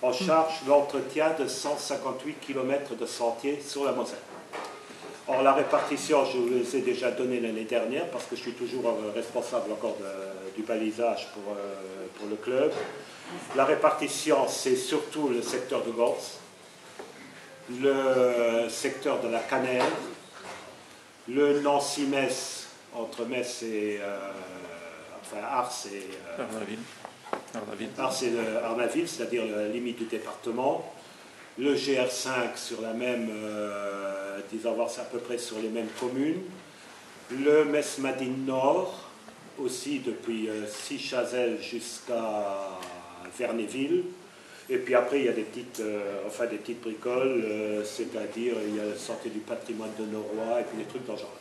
en charge l'entretien de 158 km de sentiers sur la Moselle. Or, la répartition, je vous les ai déjà donné l'année dernière, parce que je suis toujours responsable encore du balisage pour le club. La répartition, c'est surtout le secteur de Gors, le secteur de la Canère, le Nancy-Metz, entre Metz et Ars et Arnaville, c'est-à-dire la limite du département. Le GR5 sur la même, disons voir c'est à peu près sur les mêmes communes. Le Metz-Madine Nord, aussi depuis Sichazel jusqu'à Vernéville. Et puis après, il y a des petites, des petites bricoles, c'est-à-dire il y a le Sentier du patrimoine de Noroy et puis des trucs dans ce genre.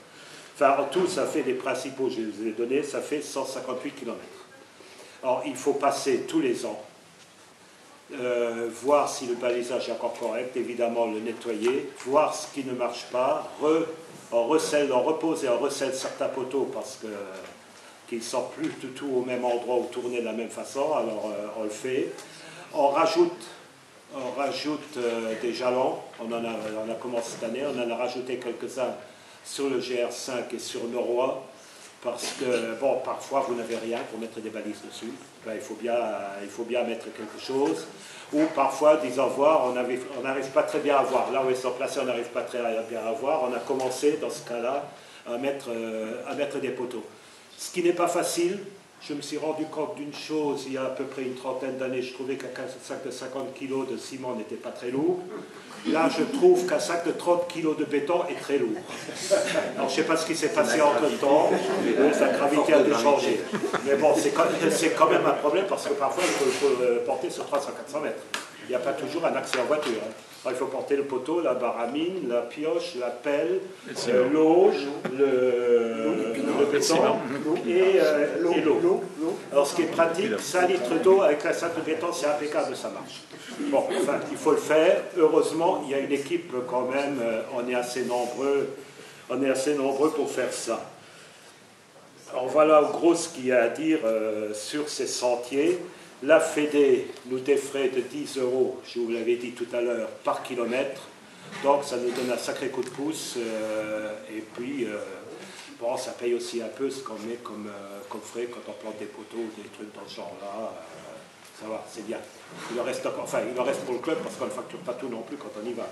Enfin, en tout, ça fait des principaux, je vous ai donné, ça fait 158 km. Alors, il faut passer tous les ans, voir si le balisage est encore correct, évidemment le nettoyer, voir ce qui ne marche pas, on repose et on recèle certains poteaux parce qu'ils ne sont plus du tout au même endroit ou tournés de la même façon, alors on le fait. On rajoute des jalons, on a commencé cette année, on en a rajouté quelques-uns sur le GR5 et sur Noroy, parce que, bon, parfois vous n'avez rien pour mettre des balises dessus, ben, il faut bien mettre quelque chose, ou parfois, disons voir, on n'arrive pas très bien à voir, là où ils sont placés, on n'arrive pas très bien à voir, on a commencé dans ce cas-là à mettre des poteaux. Ce qui n'est pas facile. Je me suis rendu compte d'une chose, il y a à peu près une trentaine d'années, je trouvais qu'un sac de 50 kg de ciment n'était pas très lourd. Là, je trouve qu'un sac de 30 kg de béton est très lourd. Alors, je ne sais pas ce qui s'est passé entre-temps, sa gravité a dû changer. Mais bon, c'est quand même un problème parce que parfois, il faut le porter sur 300-400 mètres. Il n'y a pas toujours un accès en voiture. Alors, il faut porter le poteau, la baramine, la pioche, la pelle, l'auge, le béton et l'eau. Alors ce qui est pratique, 5 litres d'eau avec un sac de béton, c'est impeccable, ça marche. Bon, enfin, il faut le faire. Heureusement, il y a une équipe quand même, on est assez nombreux pour faire ça. Alors voilà en gros ce qu'il y a à dire sur ces sentiers. La Fédé nous défraie de 10 €, je vous l'avais dit tout à l'heure, par kilomètre. Donc ça nous donne un sacré coup de pouce. Et puis, bon, ça paye aussi un peu ce qu'on met comme frais quand on plante des poteaux ou des trucs dans ce genre-là. Ça va, c'est bien. Il en reste pour le club parce qu'on ne facture pas tout non plus quand on y va.